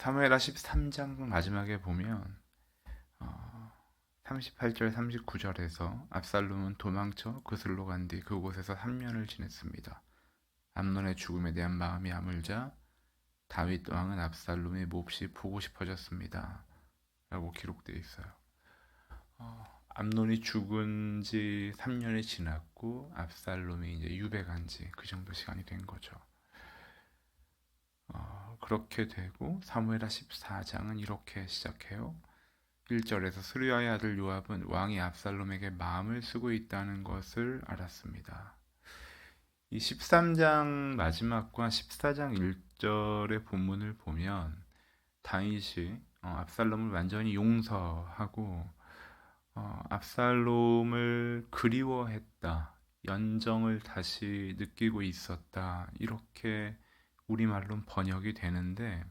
사무엘하 13장 마지막에 보면 38절 39절에서 압살롬은 도망쳐 그슬로 간 뒤 그곳에서 3년을 지냈습니다. 암논의 죽음에 대한 마음이 아물자 다윗 왕은 압살롬이 몹시 보고 싶어졌습니다. 라고 기록되어 있어요. 암논이 죽은 지 3년이 지났고 압살롬이 이제 유배간 지 그 정도 시간이 된 거죠. 그렇게 되고 사무엘하 14장은 이렇게 시작해요. 1절에서 스루야의 아들 요압은 왕이 압살롬에게 마음을 쓰고 있다는 것을 알았습니다. 이 13장 마지막과 14장 1절의 본문을 보면 다윗이 압살롬을 완전히 용서하고 압살롬을 그리워했다, 연정을 다시 느끼고 있었다, 이렇게 우리말로 번역이 되는데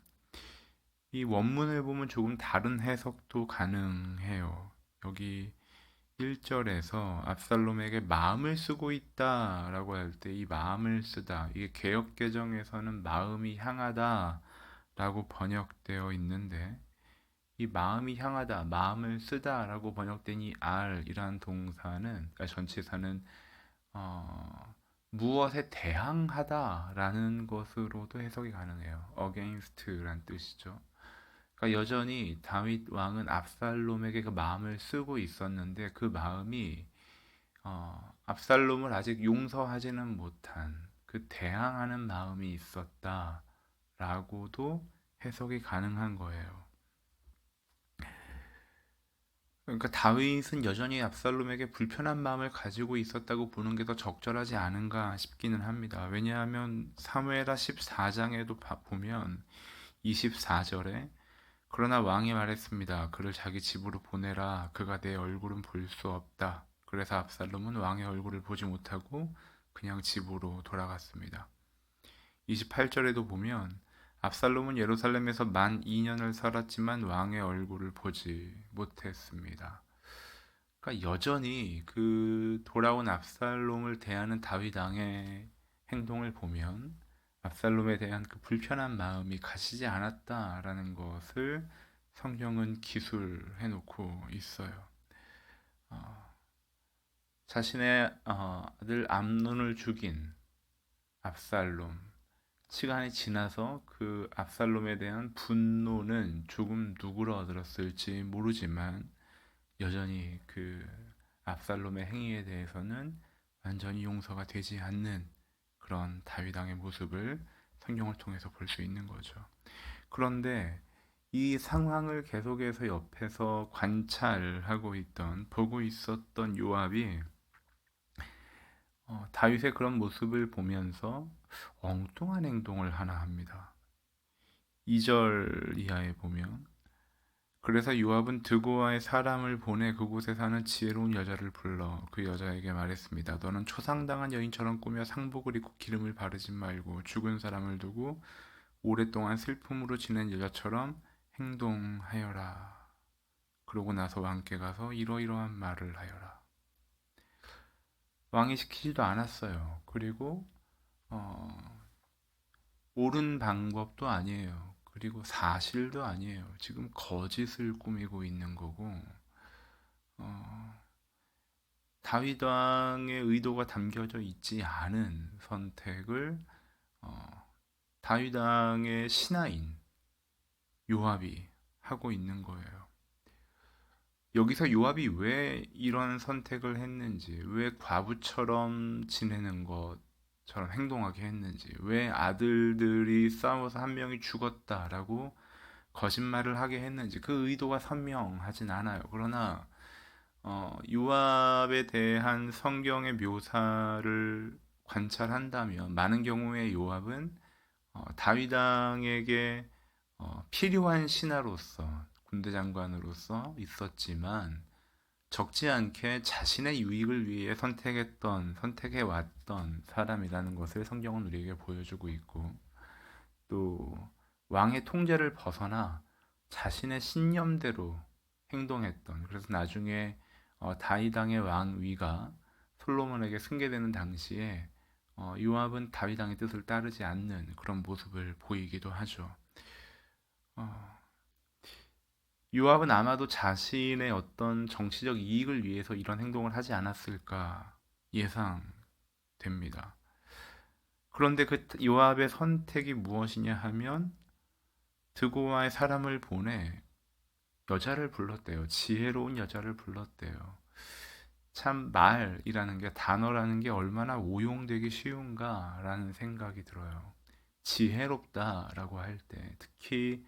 이 원문을 보면 조금 다른 해석도 가능해요. 여기 1절에서 압살롬에게 마음을 쓰고 있다라고 할 때 이 마음을 쓰다, 이게 개역개정에서는 마음이 향하다라고 번역되어 있는데 이 마음이 향하다, 마음을 쓰다라고 번역된 이 R이란 동사는, 그러니까 전치사는 무엇에 대항하다라는 것으로도 해석이 가능해요. against란 뜻이죠. 그러니까 여전히 다윗 왕은 압살롬에게 그 마음을 쓰고 있었는데 그 마음이 압살롬을 아직 용서하지는 못한 그 대항하는 마음이 있었다라고도 해석이 가능한 거예요. 그러니까 다윗은 여전히 압살롬에게 불편한 마음을 가지고 있었다고 보는 게 더 적절하지 않은가 싶기는 합니다. 왜냐하면 사무엘하 14장에도 보면 24절에 그러나 왕이 말했습니다. 그를 자기 집으로 보내라. 그가 내 얼굴은 볼 수 없다. 그래서 압살롬은 왕의 얼굴을 보지 못하고 그냥 집으로 돌아갔습니다. 28절에도 보면 압살롬은 예루살렘에서 만 2년을 살았지만 왕의 얼굴을 보지 못했습니다. 그러니까 여전히 그 돌아온 압살롬을 대하는 다윗 왕의 행동을 보면 압살롬에 대한 그 불편한 마음이 가시지 않았다라는 것을 성경은 기술해 놓고 있어요. 자신의 아들 암논을 죽인 압살롬, 시간이 지나서 그 압살롬에 대한 분노는 조금 누그러들었을지 모르지만 여전히 그 압살롬의 행위에 대해서는 완전히 용서가 되지 않는 그런 다윗 왕의 모습을 성경을 통해서 볼 수 있는 거죠. 그런데 이 상황을 계속해서 옆에서 관찰하고 보고 있었던 요압이 다윗의 그런 모습을 보면서 엉뚱한 행동을 하나 합니다. 2절 이하에 보면 그래서 요압은 드고아의 사람을 보내 그곳에 사는 지혜로운 여자를 불러 그 여자에게 말했습니다. 너는 초상당한 여인처럼 꾸며 상복을 입고 기름을 바르지 말고 죽은 사람을 두고 오랫동안 슬픔으로 지낸 여자처럼 행동하여라. 그러고 나서 왕께 가서 이러이러한 말을 하여라. 왕이 시키지도 않았어요. 그리고 옳은 방법도 아니에요. 그리고 사실도 아니에요. 지금 거짓을 꾸미고 있는 거고 다윗 왕의 의도가 담겨져 있지 않은 선택을 다윗 왕의 신하인 요압이 하고 있는 거예요. 여기서 요압이 왜 이런 선택을 했는지, 왜 과부처럼 지내는 것처럼 행동하게 했는지, 왜 아들들이 싸워서 한 명이 죽었다라고 거짓말을 하게 했는지 그 의도가 선명하진 않아요. 그러나 요압에 대한 성경의 묘사를 관찰한다면 많은 경우에 요압은 다윗 왕에게 필요한 신하로서 군대 장관으로서 있었지만 적지 않게 자신의 유익을 위해 선택해 왔던 사람이라는 것을 성경은 우리에게 보여주고 있고 또 왕의 통제를 벗어나 자신의 신념대로 행동했던, 그래서 나중에 다윗 왕의 왕위가 솔로몬에게 승계되는 당시에 요압은 다윗 왕의 뜻을 따르지 않는 그런 모습을 보이기도 하죠. 어, 요압은 아마도 자신의 어떤 정치적 이익을 위해서 이런 행동을 하지 않았을까 예상됩니다. 그런데 그 요압의 선택이 무엇이냐 하면 드고아의 사람을 보내 여자를 불렀대요. 지혜로운 여자를 불렀대요. 참 말이라는 게 단어라는 게 얼마나 오용되기 쉬운가라는 생각이 들어요. 지혜롭다라고 할 때 특히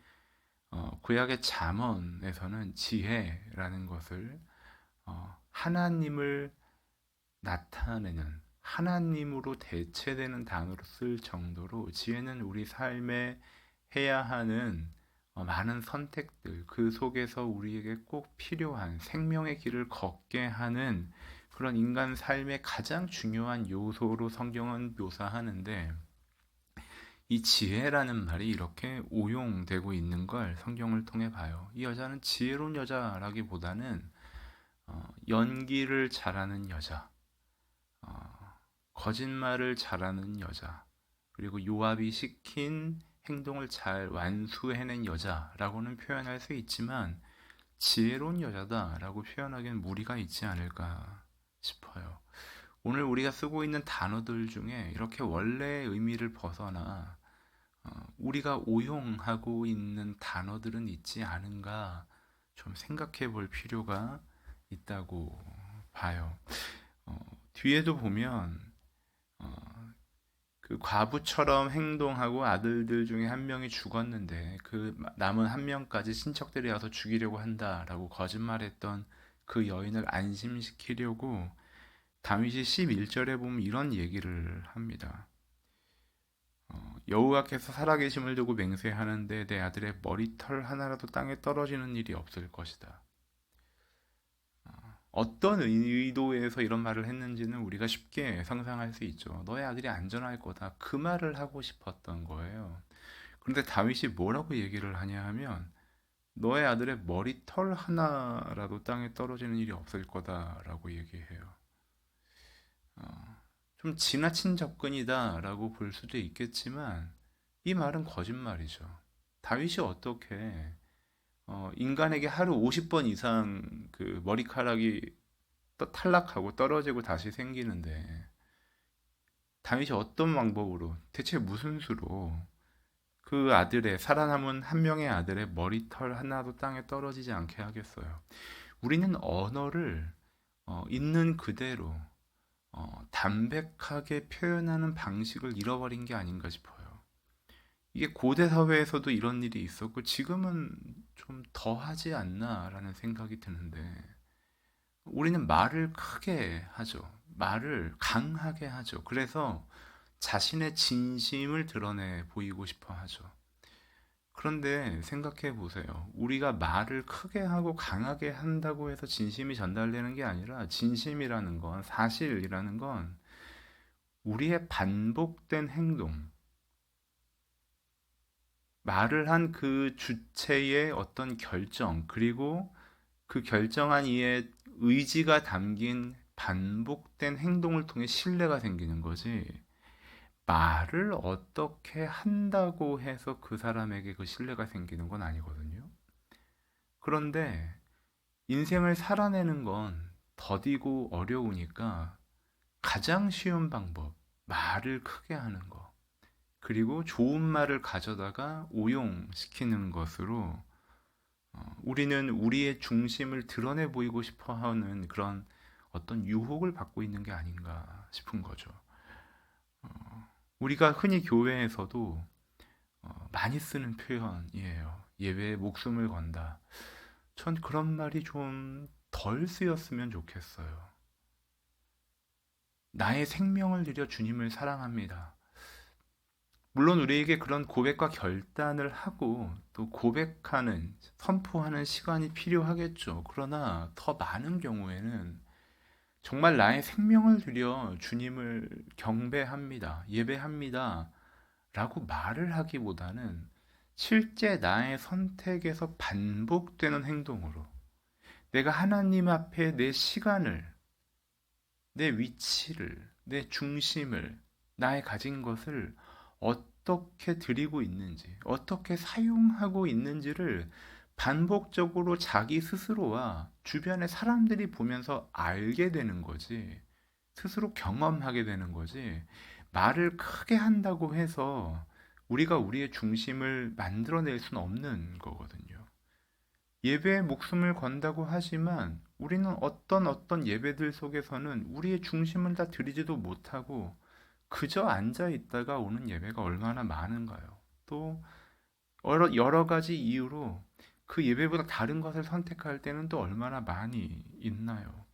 구약의 잠언에서는 지혜라는 것을 하나님을 나타내는 하나님으로 대체되는 단어로 쓸 정도로 지혜는 우리 삶에 해야 하는 많은 선택들 그 속에서 우리에게 꼭 필요한 생명의 길을 걷게 하는 그런 인간 삶의 가장 중요한 요소로 성경은 묘사하는데 이 지혜라는 말이 이렇게 오용되고 있는 걸 성경을 통해 봐요. 이 여자는 지혜로운 여자라기보다는 연기를 잘하는 여자, 거짓말을 잘하는 여자, 그리고 요압이 시킨 행동을 잘 완수해낸 여자라고는 표현할 수 있지만 지혜로운 여자다라고 표현하기엔 무리가 있지 않을까 싶어요. 오늘 우리가 쓰고 있는 단어들 중에 이렇게 원래의 의미를 벗어나 우리가 오용하고 있는 단어들은 있지 않은가 좀 생각해 볼 필요가 있다고 봐요. 어, 뒤에도 보면 그 과부처럼 행동하고 아들들 중에 한 명이 죽었는데 그 남은 한 명까지 친척들이 와서 죽이려고 한다라고 거짓말했던 그 여인을 안심시키려고 다윗이 11절에 보면 이런 얘기를 합니다. 여호와께서 살아계심을 두고 맹세하는데 내 아들의 머리털 하나라도 땅에 떨어지는 일이 없을 것이다. 어떤 의도에서 이런 말을 했는지는 우리가 쉽게 상상할 수 있죠. 너의 아들이 안전할 거다. 그 말을 하고 싶었던 거예요. 그런데 다윗이 뭐라고 얘기를 하냐 하면 너의 아들의 머리털 하나라도 땅에 떨어지는 일이 없을 거다라고 얘기해요. 좀 지나친 접근이다라고 볼 수도 있겠지만 이 말은 거짓말이죠. 다윗이 어떻게 인간에게 하루 50번 이상 그 머리카락이 탈락하고 떨어지고 다시 생기는데 다윗이 어떤 방법으로 대체 무슨 수로 그 아들의 살아남은 한 명의 아들의 머리털 하나도 땅에 떨어지지 않게 하겠어요. 우리는 언어를 있는 그대로 담백하게 표현하는 방식을 잃어버린 게 아닌가 싶어요. 이게 고대 사회에서도 이런 일이 있었고 지금은 좀 더하지 않나라는 생각이 드는데 우리는 말을 크게 하죠. 말을 강하게 하죠. 그래서 자신의 진심을 드러내 보이고 싶어 하죠. 그런데 생각해 보세요. 우리가 말을 크게 하고 강하게 한다고 해서 진심이 전달되는 게 아니라 진심이라는 건, 사실이라는 건 우리의 반복된 행동, 말을 한 그 주체의 어떤 결정, 그리고 그 결정한 이의 의지가 담긴 반복된 행동을 통해 신뢰가 생기는 거지. 말을 어떻게 한다고 해서 그 사람에게 그 신뢰가 생기는 건 아니거든요. 그런데 인생을 살아내는 건 더디고 어려우니까 가장 쉬운 방법, 말을 크게 하는 거. 그리고 좋은 말을 가져다가 오용시키는 것으로 우리는 우리의 중심을 드러내 보이고 싶어 하는 그런 어떤 유혹을 받고 있는 게 아닌가 싶은 거죠. 우리가 흔히 교회에서도 많이 쓰는 표현이에요. 예배에 목숨을 건다. 전 그런 말이 좀 덜 쓰였으면 좋겠어요. 나의 생명을 들여 주님을 사랑합니다. 물론 우리에게 그런 고백과 결단을 하고 또 고백하는, 선포하는 시간이 필요하겠죠. 그러나 더 많은 경우에는 정말 나의 생명을 들여 주님을 경배합니다. 예배합니다. 라고 말을 하기보다는 실제 나의 선택에서 반복되는 행동으로 내가 하나님 앞에 내 시간을, 내 위치를, 내 중심을, 나의 가진 것을 어떻게 드리고 있는지, 어떻게 사용하고 있는지를 반복적으로 자기 스스로와 주변의 사람들이 보면서 알게 되는 거지, 스스로 경험하게 되는 거지, 말을 크게 한다고 해서 우리가 우리의 중심을 만들어낼 수는 없는 거거든요. 예배에 목숨을 건다고 하지만 우리는 어떤 예배들 속에서는 우리의 중심을 다 드리지도 못하고 그저 앉아 있다가 오는 예배가 얼마나 많은가요? 또 여러 가지 이유로 그 예배보다 다른 것을 선택할 때는 또 얼마나 많이 있나요?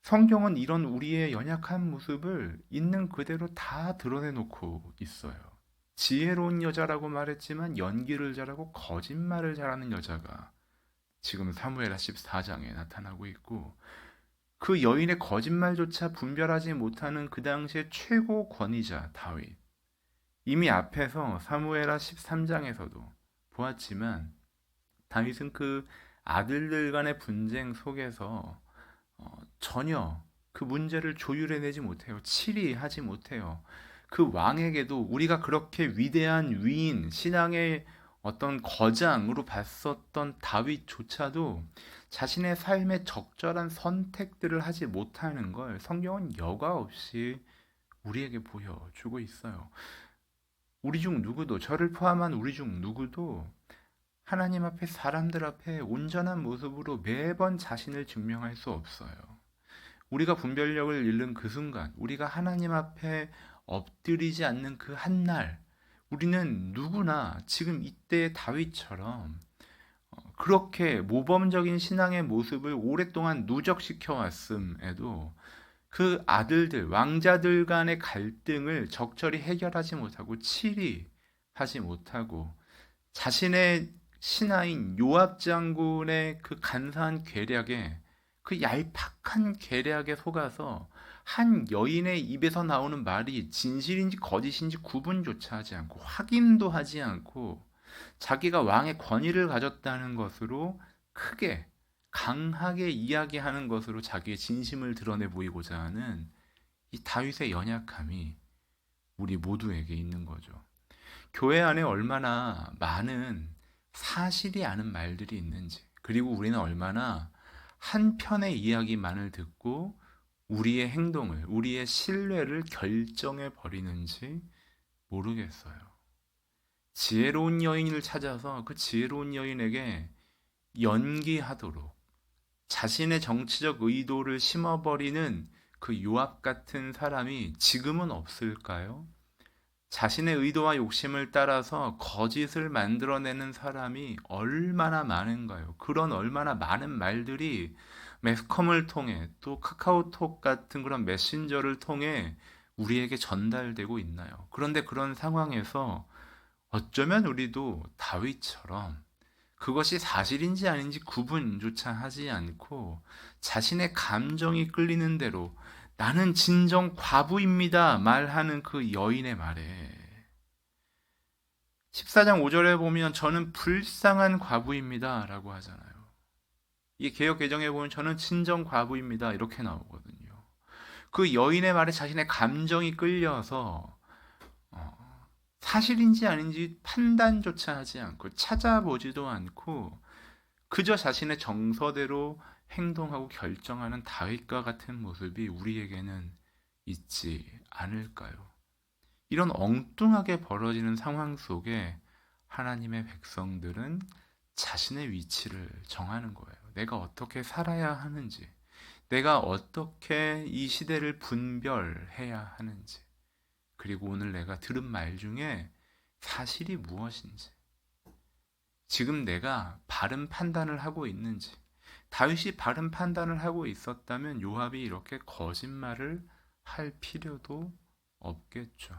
성경은 이런 우리의 연약한 모습을 있는 그대로 다 드러내놓고 있어요. 지혜로운 여자라고 말했지만 연기를 잘하고 거짓말을 잘하는 여자가 지금 사무엘하 14장에 나타나고 있고, 그 여인의 거짓말조차 분별하지 못하는 그 당시의 최고 권위자 다윗. 이미 앞에서 사무엘하 13장에서도 보았지만 다윗은 그 아들들 간의 분쟁 속에서 전혀 그 문제를 조율해내지 못해요. 치리하지 못해요. 그 왕에게도 우리가 그렇게 위대한 위인, 신앙의 어떤 거장으로 봤었던 다윗조차도 자신의 삶에 적절한 선택들을 하지 못하는 걸 성경은 여과 없이 우리에게 보여주고 있어요. 우리 중 누구도, 저를 포함한 우리 중 누구도 하나님 앞에, 사람들 앞에 온전한 모습으로 매번 자신을 증명할 수 없어요. 우리가 분별력을 잃는 그 순간, 우리가 하나님 앞에 엎드리지 않는 그 한날, 우리는 누구나 지금 이때의 다윗처럼 그렇게 모범적인 신앙의 모습을 오랫동안 누적시켜 왔음에도 그 아들들, 왕자들 간의 갈등을 적절히 해결하지 못하고 치리하지 못하고 자신의 신하인 요압 장군의 그 간사한 계략에, 그 얄팍한 계략에 속아서 한 여인의 입에서 나오는 말이 진실인지 거짓인지 구분조차 하지 않고 확인도 하지 않고 자기가 왕의 권위를 가졌다는 것으로 크게 강하게 이야기하는 것으로 자기의 진심을 드러내 보이고자 하는 이 다윗의 연약함이 우리 모두에게 있는 거죠. 교회 안에 얼마나 많은 사실이 아는 말들이 있는지, 그리고 우리는 얼마나 한편의 이야기만을 듣고 우리의 행동을, 우리의 신뢰를 결정해 버리는지 모르겠어요. 지혜로운 여인을 찾아서 그 지혜로운 여인에게 연기하도록 자신의 정치적 의도를 심어버리는 그 요압 같은 사람이 지금은 없을까요? 자신의 의도와 욕심을 따라서 거짓을 만들어내는 사람이 얼마나 많은가요? 그런 얼마나 많은 말들이 매스컴을 통해, 또 카카오톡 같은 그런 메신저를 통해 우리에게 전달되고 있나요? 그런데 그런 상황에서 어쩌면 우리도 다윗처럼 그것이 사실인지 아닌지 구분조차 하지 않고 자신의 감정이 끌리는 대로 나는 진정 과부입니다 말하는 그 여인의 말에 14장 5절에 보면 저는 불쌍한 과부입니다 라고 하잖아요. 이 개역 개정에 보면 저는 진정 과부입니다 이렇게 나오거든요. 그 여인의 말에 자신의 감정이 끌려서 사실인지 아닌지 판단조차 하지 않고 찾아보지도 않고 그저 자신의 정서대로 행동하고 결정하는 다윗과 같은 모습이 우리에게는 있지 않을까요? 이런 엉뚱하게 벌어지는 상황 속에 하나님의 백성들은 자신의 위치를 정하는 거예요. 내가 어떻게 살아야 하는지, 내가 어떻게 이 시대를 분별해야 하는지, 그리고 오늘 내가 들은 말 중에 사실이 무엇인지, 지금 내가 바른 판단을 하고 있는지. 다윗이 바른 판단을 하고 있었다면 요압이 이렇게 거짓말을 할 필요도 없겠죠.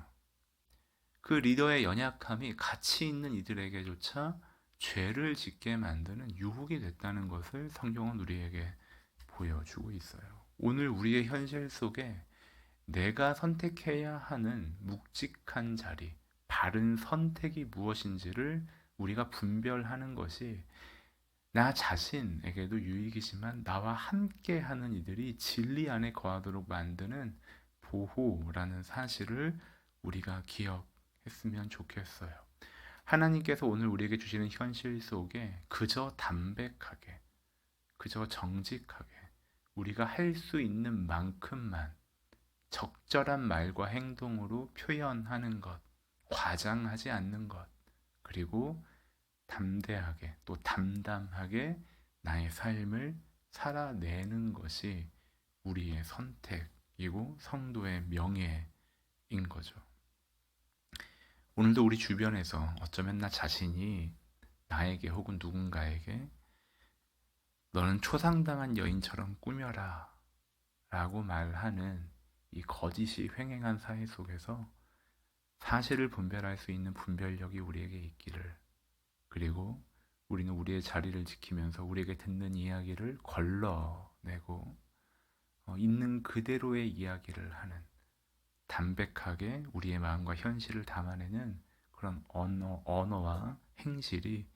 그 리더의 연약함이 가치 있는 이들에게조차 죄를 짓게 만드는 유혹이 됐다는 것을 성경은 우리에게 보여주고 있어요. 오늘 우리의 현실 속에 내가 선택해야 하는 묵직한 자리, 바른 선택이 무엇인지를 우리가 분별하는 것이 나 자신에게도 유익이지만 나와 함께 하는 이들이 진리 안에 거하도록 만드는 보호라는 사실을 우리가 기억해야 했으면 좋겠어요. 하나님께서 오늘 우리에게 주시는 현실 속에 그저 담백하게, 그저 정직하게 우리가 할 수 있는 만큼만 적절한 말과 행동으로 표현하는 것, 과장하지 않는 것, 그리고 담대하게 또 담담하게 나의 삶을 살아내는 것이 우리의 선택이고 성도의 명예인 거죠. 오늘도 우리 주변에서 어쩌면 나 자신이 나에게 혹은 누군가에게 너는 초상당한 여인처럼 꾸며라 라고 말하는 이 거짓이 횡행한 사회 속에서 사실을 분별할 수 있는 분별력이 우리에게 있기를, 그리고 우리는 우리의 자리를 지키면서 우리에게 듣는 이야기를 걸러내고 있는 그대로의 이야기를 하는, 담백하게 우리의 마음과 현실을 담아내는 그런 언어와 행실이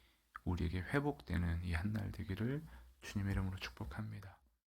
우리에게 회복되는 이 한 날 되기를 주님의 이름으로 축복합니다.